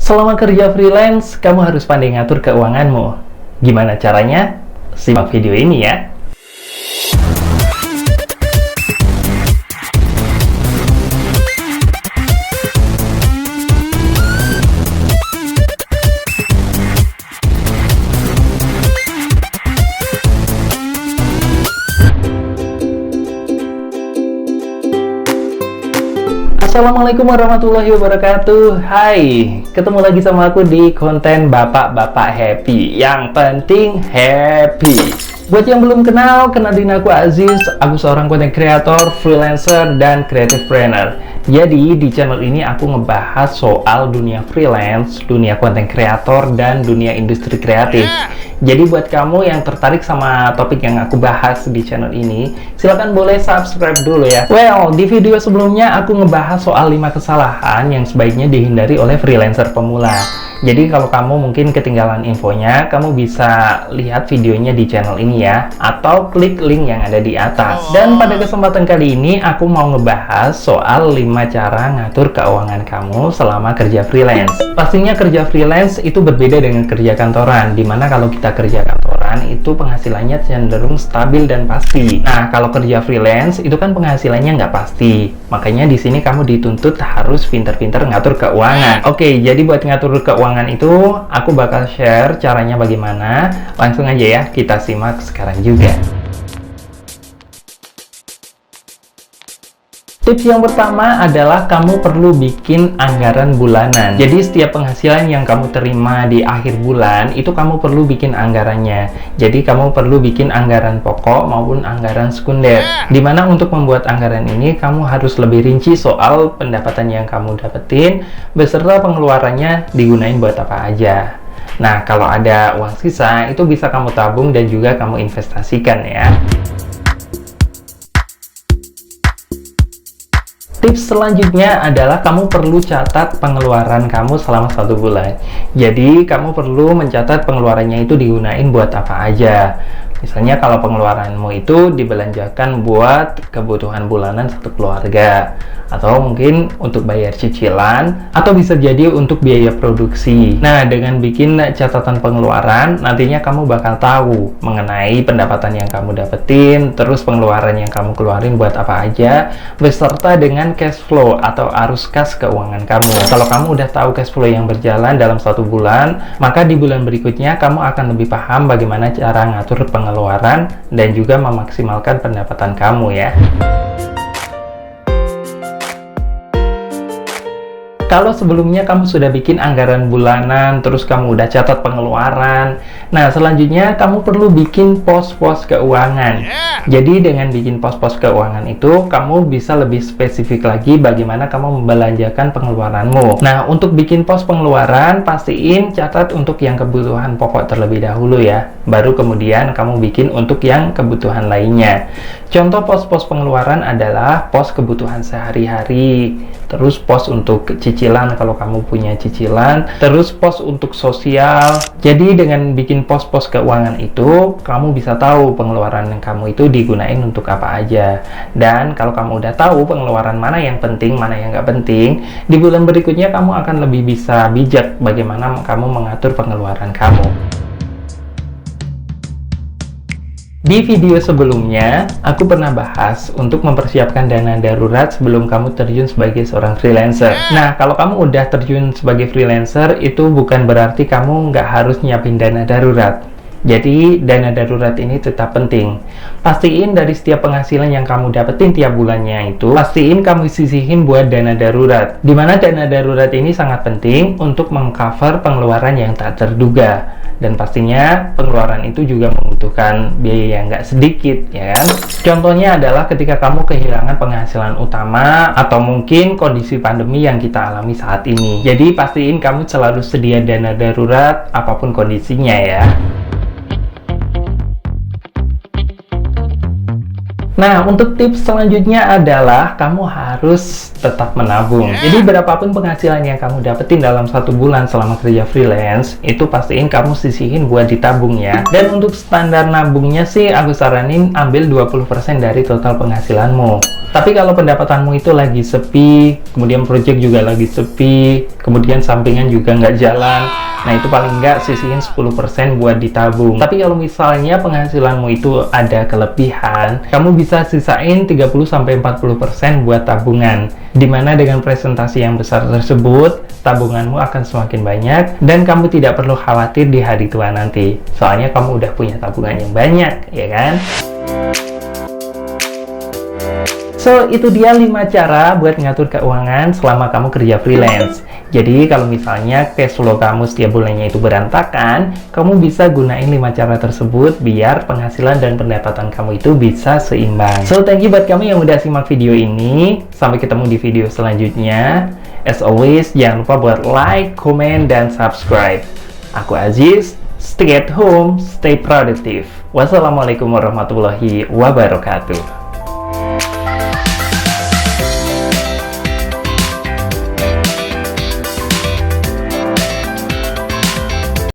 Selama kerja freelance, kamu harus pandai ngatur keuanganmu. Gimana caranya? Simak video ini ya. Assalamualaikum warahmatullahi wabarakatuh. Hai, ketemu lagi sama aku di konten Bapak-Bapak Happy. Yang penting happy. Buat yang belum kenal, kenalin aku Aziz. Aku seorang content creator, freelancer, dan creative planner. Jadi di channel ini aku ngebahas soal dunia freelance, dunia content creator, dan dunia industri kreatif. Jadi buat kamu yang tertarik sama topik yang aku bahas di channel ini, silahkan boleh subscribe dulu ya. Well, di video sebelumnya aku ngebahas soal 5 kesalahan yang sebaiknya dihindari oleh freelancer pemula. Jadi kalau kamu mungkin ketinggalan infonya, kamu bisa lihat videonya di channel ini ya, atau klik link yang ada di atas. Dan pada kesempatan kali ini, aku mau ngebahas soal 5 cara ngatur keuangan kamu selama kerja freelance. Pastinya kerja freelance itu berbeda dengan kerja kantoran, dimana kalau kita kerja kantoran, itu penghasilannya cenderung stabil dan pasti. Nah, kalau kerja freelance, itu kan penghasilannya nggak pasti. Makanya di sini kamu dituntut harus pinter-pinter ngatur keuangan. Oke, jadi buat ngatur keuangan itu aku bakal share caranya bagaimana. Langsung aja ya, kita simak sekarang juga. Tips yang pertama adalah kamu perlu bikin anggaran bulanan. Jadi setiap penghasilan yang kamu terima di akhir bulan itu kamu perlu bikin anggarannya. Jadi kamu perlu bikin anggaran pokok maupun anggaran sekunder. Dimana untuk membuat anggaran ini kamu harus lebih rinci soal pendapatan yang kamu dapetin beserta pengeluarannya digunain buat apa aja. Nah, kalau ada uang sisa itu bisa kamu tabung dan juga kamu investasikan ya. Tips selanjutnya adalah kamu perlu catat pengeluaran kamu selama 1 bulan. Jadi, kamu perlu mencatat pengeluarannya itu digunain buat apa aja. Misalnya kalau pengeluaranmu itu dibelanjakan buat kebutuhan bulanan satu keluarga, atau mungkin untuk bayar cicilan, atau bisa jadi untuk biaya produksi. Nah, dengan bikin catatan pengeluaran, nantinya kamu bakal tahu mengenai pendapatan yang kamu dapetin, terus pengeluaran yang kamu keluarin buat apa aja, beserta dengan cash flow atau arus kas keuangan kamu. Kalau kamu udah tahu cash flow yang berjalan dalam 1 bulan, maka di bulan berikutnya kamu akan lebih paham bagaimana cara ngatur pengeluaran dan juga memaksimalkan pendapatan kamu ya. Kalau sebelumnya kamu sudah bikin anggaran bulanan, terus kamu udah catat pengeluaran, nah selanjutnya kamu perlu bikin pos-pos keuangan. Jadi dengan bikin pos-pos keuangan itu, kamu bisa lebih spesifik lagi bagaimana kamu membelanjakan pengeluaranmu. Nah, untuk bikin pos pengeluaran, pastiin catat untuk yang kebutuhan pokok terlebih dahulu ya. Baru kemudian kamu bikin untuk yang kebutuhan lainnya. Contoh pos-pos pengeluaran adalah pos kebutuhan sehari-hari, terus pos untuk cicilan kalau kamu punya cicilan, terus pos untuk sosial. Jadi dengan bikin pos-pos keuangan itu, kamu bisa tahu pengeluaran yang kamu itu digunain untuk apa aja. Dan kalau kamu udah tahu pengeluaran mana yang penting, mana yang nggak penting, di bulan berikutnya kamu akan lebih bisa bijak bagaimana kamu mengatur pengeluaran kamu. Di video sebelumnya, aku pernah bahas untuk mempersiapkan dana darurat sebelum kamu terjun sebagai seorang freelancer. Nah, kalau kamu udah terjun sebagai freelancer, itu bukan berarti kamu nggak harus nyiapin dana darurat. Jadi, dana darurat ini tetap penting. Pastiin dari setiap penghasilan yang kamu dapetin tiap bulannya itu, pastiin kamu sisihin buat dana darurat. Dimana dana darurat ini sangat penting untuk mengcover pengeluaran yang tak terduga. Dan pastinya pengeluaran itu juga membutuhkan biaya yang nggak sedikit, ya kan? Contohnya adalah ketika kamu kehilangan penghasilan utama atau mungkin kondisi pandemi yang kita alami saat ini. Jadi pastiin kamu selalu sedia dana darurat apapun kondisinya ya. Nah, untuk tips selanjutnya adalah kamu harus tetap menabung. Jadi berapapun penghasilan yang kamu dapetin dalam 1 bulan selama kerja freelance, itu pastiin kamu sisihin buat ditabung ya. Dan untuk standar nabungnya sih aku saranin ambil 20% dari total penghasilanmu. Tapi kalau pendapatanmu itu lagi sepi, kemudian project juga lagi sepi, kemudian sampingan juga nggak jalan, nah itu paling nggak sisihin 10% buat ditabung. Tapi kalau misalnya penghasilanmu itu ada kelebihan, kamu bisa sisain 30-40% buat tabungan. Dimana dengan presentasi yang besar tersebut, tabunganmu akan semakin banyak dan kamu tidak perlu khawatir di hari tua nanti. Soalnya kamu udah punya tabungan yang banyak, ya kan? So, itu dia 5 cara buat ngatur keuangan selama kamu kerja freelance. Jadi, kalau misalnya cash flow kamu setiap bulannya itu berantakan, kamu bisa gunain 5 cara tersebut biar penghasilan dan pendapatan kamu itu bisa seimbang. So, thank you buat kamu yang udah simak video ini. Sampai ketemu di video selanjutnya. As always, jangan lupa buat like, comment, dan subscribe. Aku Aziz, stay at home, stay productive. Wassalamualaikum warahmatullahi wabarakatuh.